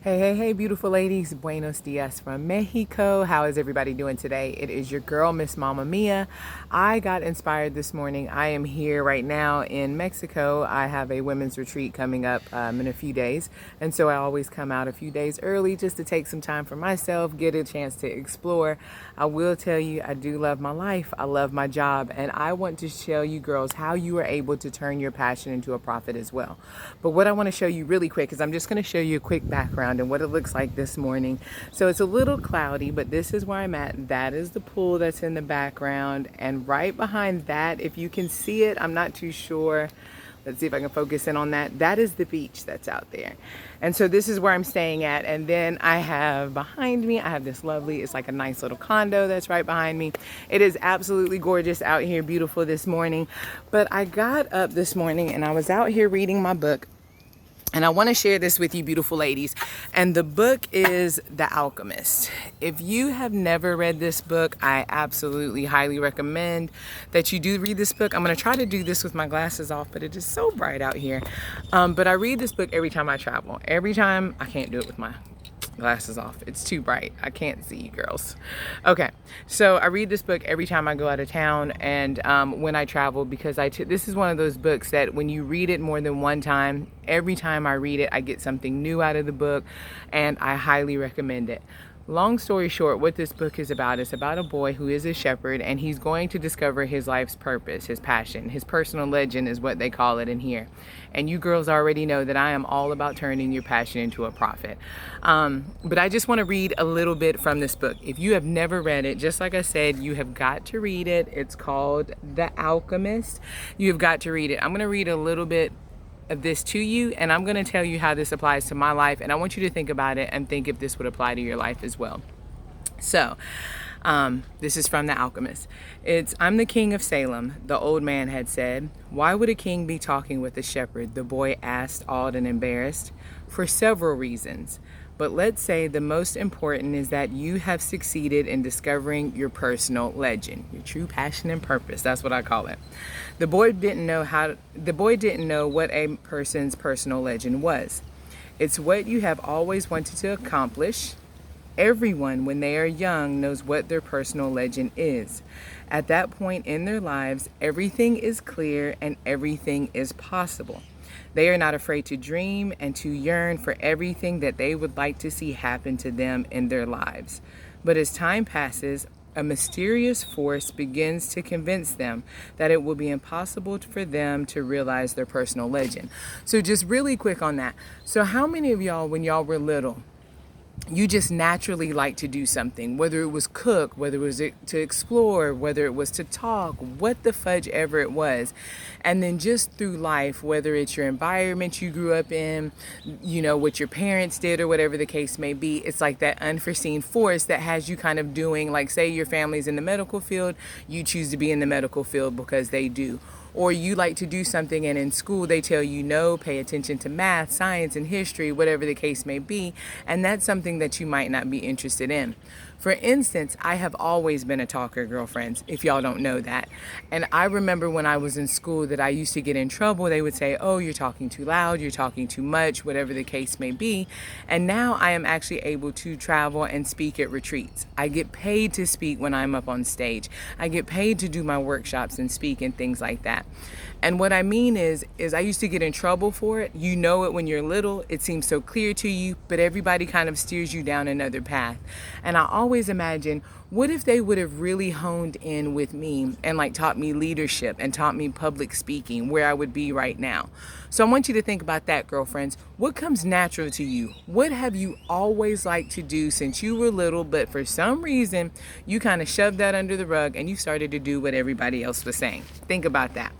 Hey, hey, hey, beautiful ladies. Buenos dias from Mexico. How is everybody doing today? It is your girl, Miss Mama Mia. I got inspired this morning. I am here right now in Mexico. I have a women's retreat coming up in a few days. And so I always come out a few days early just to take some time for myself, get a chance to explore. I will tell you, I do love my life. I love my job. And I want to show you girls how you are able to turn your passion into a profit as well. But what I want to show you really quick is I'm just going to show you a quick background and what it looks like this morning. So it's a little cloudy, but this is where I'm at. That is the pool that's in the background. And right behind that, if you can see it, I'm not too sure. Let's see if I can focus in on that. That is the beach that's out there. And so this is where I'm staying at. And then I have behind me, I have this lovely, it's like a nice little condo that's right behind me. It is absolutely gorgeous out here, beautiful this morning. But I got up this morning and I was out here reading my book. And I want to share this with you, beautiful ladies. And the book is The Alchemist. If you have never read this book, I absolutely highly recommend that you do read this book. I'm going to try to do this with my glasses off, but it is so bright out here. But I read this book every time I travel. Every time, I can't do it with my glasses off. It's too bright. I can't see you girls. Okay, so I read this book every time I go out of town and when I travel, because this is one of those books that when you read it more than one time, every time I read it, I get something new out of the book, and I highly recommend it. Long story short, what this book is about a boy who is a shepherd, and he's going to discover his life's purpose, his passion, his personal legend is what they call it in here. And you girls already know that I am all about turning your passion into a profit. But I just want to read a little bit from this book. If you have never read it, just like I said, you have got to read it. It's called The Alchemist. You have got to read it. I'm going to read a little bit of this to you, and I'm going to tell you how this applies to my life, and I want you to think about it and think if this would apply to your life as well. So this is from The Alchemist. I'm the king of Salem, the old man had said. Why would a king be talking with a shepherd? The boy asked, awed and embarrassed. For several reasons. But let's say the most important is that you have succeeded in discovering your personal legend, your true passion and purpose. That's what I call it. The boy didn't know what a person's personal legend was. It's what you have always wanted to accomplish. Everyone, when they are young, knows what their personal legend is. At that point in their lives, everything is clear and everything is possible. They are not afraid to dream and to yearn for everything that they would like to see happen to them in their lives. But as time passes, a mysterious force begins to convince them that it will be impossible for them to realize their personal legend. So just really quick on that. So how many of y'all, when y'all were little, you just naturally like to do something, whether it was cook, whether it was to explore, whether it was to talk, what the fudge ever it was. And then just through life, whether it's your environment you grew up in, what your parents did or whatever the case may be, it's like that unforeseen force that has you kind of doing, like say your family's in the medical field, you choose to be in the medical field because they do. Or you like to do something and in school they tell you no, pay attention to math, science, and history, whatever the case may be, and that's something that you might not be interested in. For instance, I have always been a talker, girlfriends, if y'all don't know that. And I remember when I was in school that I used to get in trouble. They would say, oh, you're talking too loud, you're talking too much, whatever the case may be. And now I am actually able to travel and speak at retreats. I get paid to speak when I'm up on stage. I get paid to do my workshops and speak and things like that. And what I mean is I used to get in trouble for it. You know it when you're little. It seems so clear to you, but everybody kind of steers you down another path. And I always imagine, what if they would have really honed in with me and like taught me leadership and taught me public speaking, where I would be right now? So I want you to think about that, girlfriends. What comes natural to you? What have you always liked to do since you were little, but for some reason you kind of shoved that under the rug and you started to do what everybody else was saying? Think about that.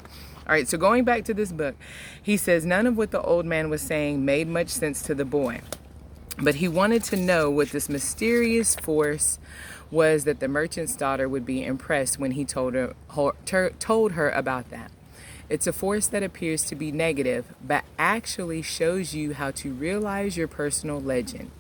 All right, so going back to this book, he says none of what the old man was saying made much sense to the boy. But he wanted to know what this mysterious force was that the merchant's daughter would be impressed when he told her about that. It's a force that appears to be negative, but actually shows you how to realize your personal legend.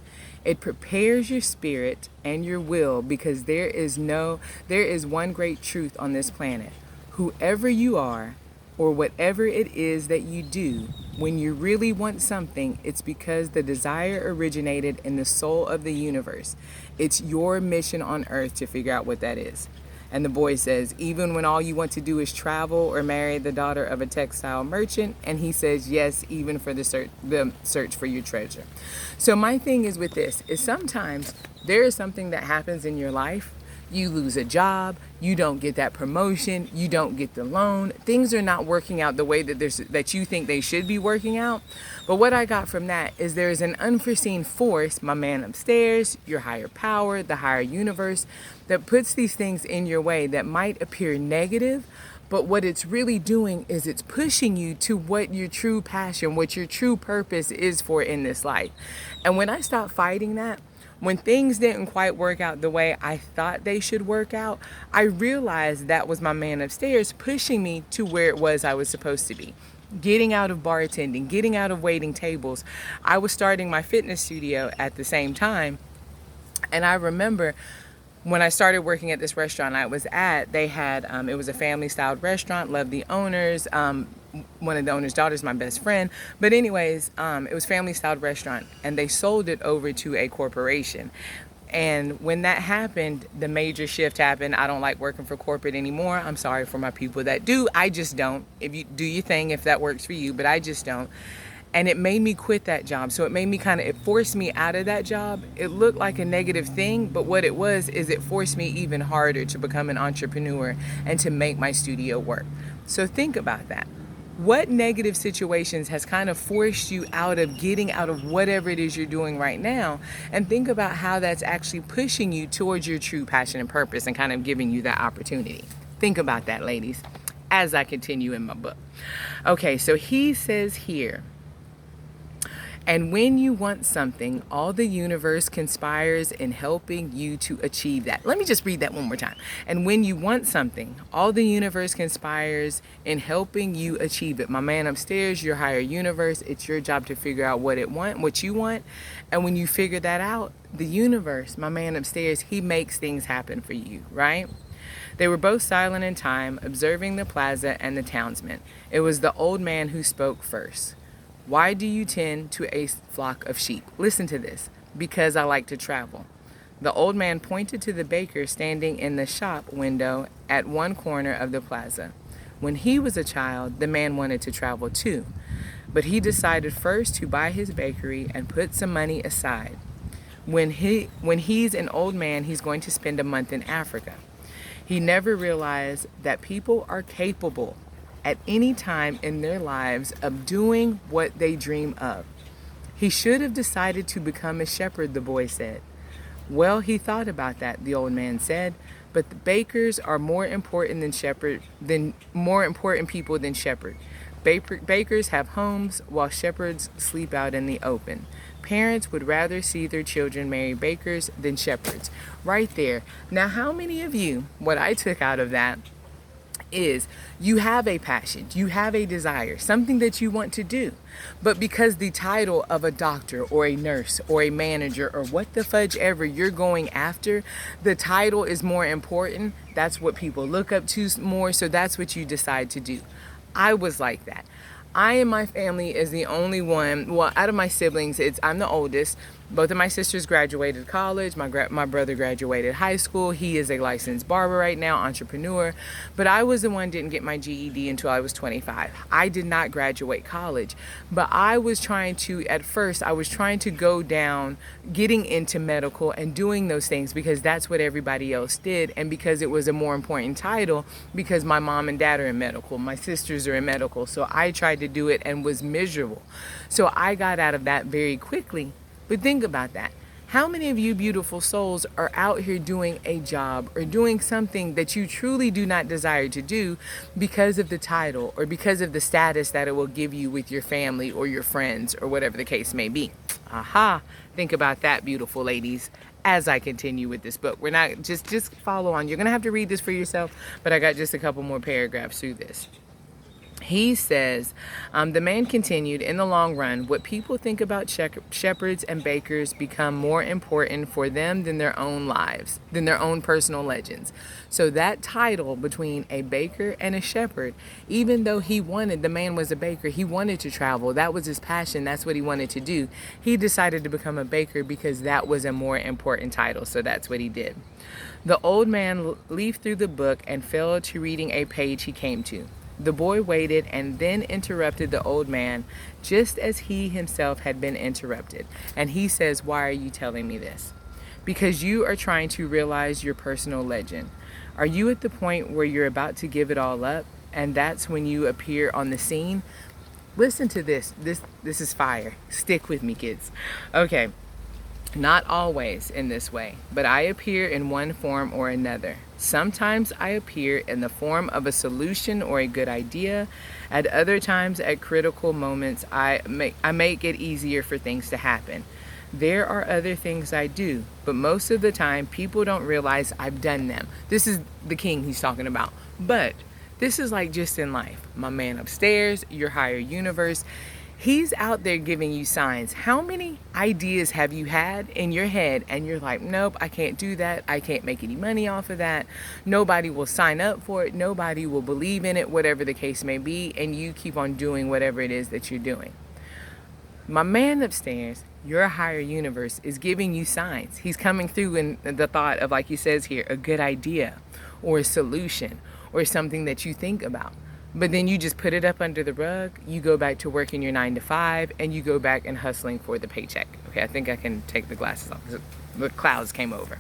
It prepares your spirit and your will, because there is one great truth on this planet. Whoever you are, or whatever it is that you do, When you really want something, it's because the desire originated in the soul of the universe. It's your mission on earth to figure out what that is. And the boy says, even when all you want to do is travel or marry the daughter of a textile merchant, and he says, yes, even for the search for your treasure. So my thing is with this, is sometimes there is something that happens in your life. You lose a job, you don't get that promotion, you don't get the loan. Things are not working out the way that you think they should be working out. But what I got from that is there is an unforeseen force, my man upstairs, your higher power, the higher universe, that puts these things in your way that might appear negative. But what it's really doing is it's pushing you to what your true passion, what your true purpose is for in this life. And when I stopped fighting that, when things didn't quite work out the way I thought they should work out, I realized that was my man upstairs pushing me to where it was I was supposed to be. Getting out of bartending, getting out of waiting tables. I was starting my fitness studio at the same time. And I remember when I started working at this restaurant I was at, they had, it was a family-styled restaurant, loved the owners. One of the owner's daughters, my best friend. But anyways, it was family-styled restaurant, and they sold it over to a corporation. And when that happened, the major shift happened. I don't like working for corporate anymore. I'm sorry for my people that do. I just don't. If you do your thing, if that works for you, but I just don't. And it made me quit that job. So it forced me out of that job. It looked like a negative thing, but what it was is it forced me even harder to become an entrepreneur and to make my studio work. So think about that. What negative situations has kind of forced you out of getting out of whatever it is you're doing right now? And think about how that's actually pushing you towards your true passion and purpose and kind of giving you that opportunity. Think about that, ladies, as I continue in my book. Okay, so he says here, and when you want something, all the universe conspires in helping you to achieve that. Let me just read that one more time. And when you want something, all the universe conspires in helping you achieve it. My man upstairs, your higher universe, it's your job to figure out what you want. And when you figure that out, the universe, my man upstairs, he makes things happen for you, right? They were both silent in time, observing the plaza and the townsmen. It was the old man who spoke first. Why do you tend to a flock of sheep? Listen to this. Because I like to travel. The old man pointed to the baker standing in the shop window at one corner of the plaza. When he was a child, the man wanted to travel too. But he decided first to buy his bakery and put some money aside. When he's an old man, he's going to spend a month in Africa. He never realized that people are capable at any time in their lives of doing what they dream of. He should have decided to become a shepherd, the boy said. Well, he thought about that, the old man said, but the bakers are more important people than shepherd. Bakers have homes while shepherds sleep out in the open. Parents would rather see their children marry bakers than shepherds. Right there. Now, how many of you, what I took out of that is you have a passion, you have a desire, something that you want to do, but because the title of a doctor or a nurse or a manager or what the fudge ever you're going after, the title is more important. That's what people look up to more, so that's what you decide to do. I was like that. I and my family is the only one, well, out of my siblings, I'm the oldest. Both of my sisters graduated college. My brother graduated high school. He is a licensed barber right now, entrepreneur. But I was the one didn't get my GED until I was 25. I did not graduate college. But I was trying to go down, getting into medical and doing those things because that's what everybody else did. And because it was a more important title, because my mom and dad are in medical, my sisters are in medical. So I tried to do it and was miserable. So I got out of that very quickly. But think about that. How many of you beautiful souls are out here doing a job or doing something that you truly do not desire to do because of the title or because of the status that it will give you with your family or your friends or whatever the case may be? Aha. Think about that, beautiful ladies, as I continue with this book. We're not just follow on. You're going to have to read this for yourself, but I got just a couple more paragraphs through this. He says, the man continued, in the long run, what people think about shepherds and bakers become more important for them than their own lives, than their own personal legends. So that title between a baker and a shepherd, even though the man was a baker, he wanted to travel. That was his passion. That's what he wanted to do. He decided to become a baker because that was a more important title. So that's what he did. The old man leafed through the book and fell to reading a page he came to. The boy waited and then interrupted the old man just as he himself had been interrupted. And he says, "Why are you telling me this?" "Because you are trying to realize your personal legend. Are you at the point where you're about to give it all up? And that's when you appear on the scene?" Listen to this. This is fire. Stick with me, kids. Okay. "Not always in this way, but I appear in one form or another. Sometimes I appear in the form of a solution or a good idea. At other times, at critical moments, I make it easier for things to happen. There are other things I do, but most of the time, people don't realize I've done them." This is the king he's talking about. But this is like just in life. My man upstairs, your higher universe, he's out there giving you signs. How many ideas have you had in your head and you're like, nope, I can't do that. I can't make any money off of that. Nobody will sign up for it. Nobody will believe in it, whatever the case may be. And you keep on doing whatever it is that you're doing. My man upstairs, your higher universe, is giving you signs. He's coming through in the thought of, like he says here, a good idea or a solution or something that you think about. But then you just put it up under the rug, you go back to working your 9 to 5, and you go back and hustling for the paycheck. Okay, I think I can take the glasses off because the clouds came over.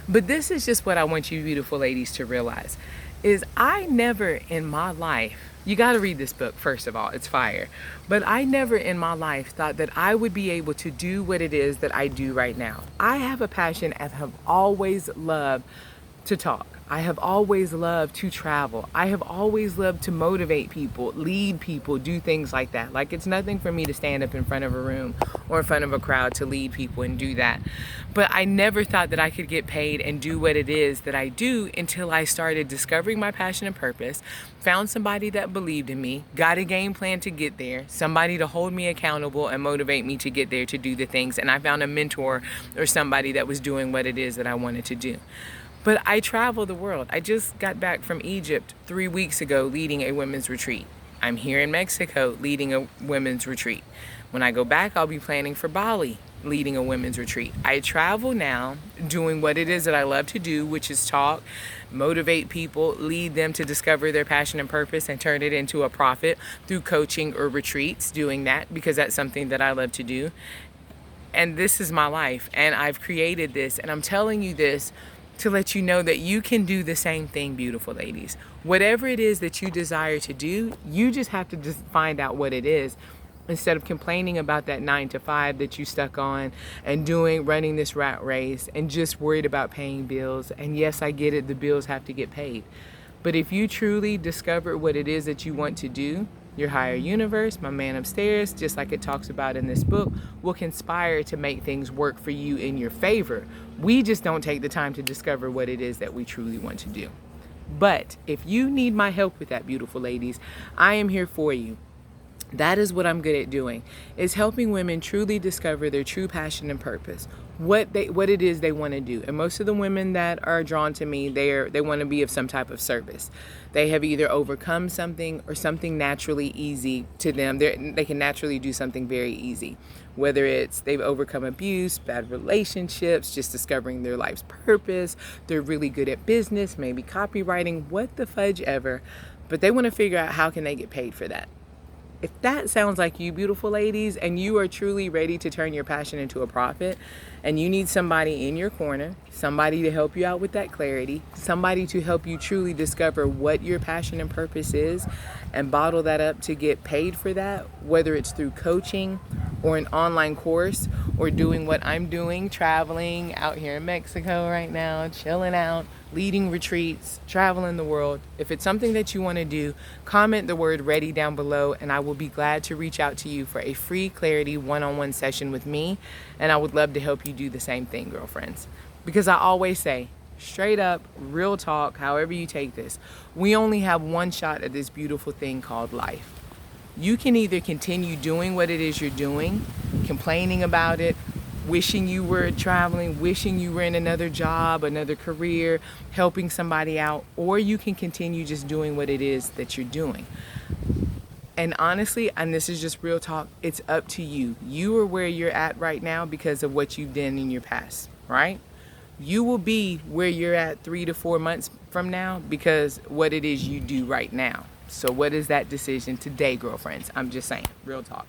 But this is just what I want you beautiful ladies to realize, is I never in my life, you got to read this book, first of all, it's fire. But I never in my life thought that I would be able to do what it is that I do right now. I have a passion and have always loved to talk. I have always loved to travel. I have always loved to motivate people, lead people, do things like that. Like, it's nothing for me to stand up in front of a room or in front of a crowd to lead people and do that. But I never thought that I could get paid and do what it is that I do until I started discovering my passion and purpose, found somebody that believed in me, got a game plan to get there, somebody to hold me accountable and motivate me to get there to do the things. And I found a mentor or somebody that was doing what it is that I wanted to do. But I travel the world. I just got back from Egypt 3 weeks ago leading a women's retreat. I'm here in Mexico leading a women's retreat. When I go back, I'll be planning for Bali, leading a women's retreat. I travel now doing what it is that I love to do, which is talk, motivate people, lead them to discover their passion and purpose and turn it into a profit through coaching or retreats, doing that because that's something that I love to do. And this is my life, and I've created this, and I'm telling you this to let you know that you can do the same thing, beautiful ladies. Whatever it is that you desire to do, you just have to just find out what it is. Instead of complaining about that 9 to 5 that you stuck on and running this rat race and just worried about paying bills. And yes, I get it, the bills have to get paid. But if you truly discover what it is that you want to do, your higher universe, my man upstairs, just like it talks about in this book, will conspire to make things work for you in your favor. We just don't take the time to discover what it is that we truly want to do. But if you need my help with that, beautiful ladies, I am here for you. That is what I'm good at doing, is helping women truly discover their true passion and purpose, what it is they want to do. And most of the women that are drawn to me, they want to be of some type of service. They have either overcome something or something naturally easy to them. They can naturally do something very easy, whether it's they've overcome abuse, bad relationships, just discovering their life's purpose. They're really good at business, maybe copywriting, what the fudge ever, but they want to figure out how can they get paid for that. If that sounds like you, beautiful ladies, and you are truly ready to turn your passion into a profit, and you need somebody in your corner, somebody to help you out with that clarity, somebody to help you truly discover what your passion and purpose is and bottle that up to get paid for that, whether it's through coaching or an online course or doing what I'm doing, traveling out here in Mexico right now, chilling out, leading retreats, traveling the world. If it's something that you want to do, comment the word ready down below and I will be glad to reach out to you for a free clarity one-on-one session with me. And I would love to help you do the same thing, girlfriends. Because I always say, Straight up, real talk, however you take this. We only have one shot at this beautiful thing called life. You can either continue doing what it is you're doing, complaining about it, wishing you were traveling, wishing you were in another job, another career, helping somebody out, or you can continue just doing what it is that you're doing. And honestly, and this is just real talk, it's up to you. You are where you're at right now because of what you've done in your past, right? You will be where you're at 3 to 4 months from now because what it is you do right now. So what is that decision today, girlfriends? I'm just saying, real talk.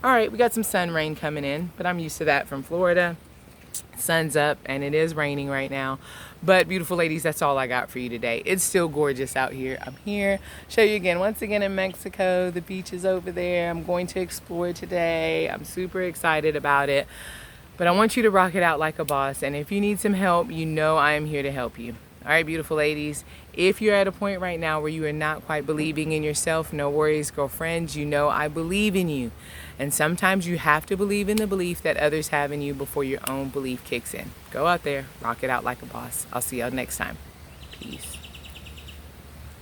All right, we got some sun rain coming in, but I'm used to that from Florida. Sun's up and it is raining right now. But beautiful ladies, that's all I got for you today. It's still gorgeous out here. I'm here, show you again, once again in Mexico. The beach is over there. I'm going to explore today. I'm super excited about it. But I want you to rock it out like a boss. And if you need some help, you know I am here to help you. All right, beautiful ladies, if you're at a point right now where you are not quite believing in yourself, no worries, girlfriends. You know I believe in you. And sometimes you have to believe in the belief that others have in you before your own belief kicks in. Go out there, rock it out like a boss. I'll see y'all next time. Peace.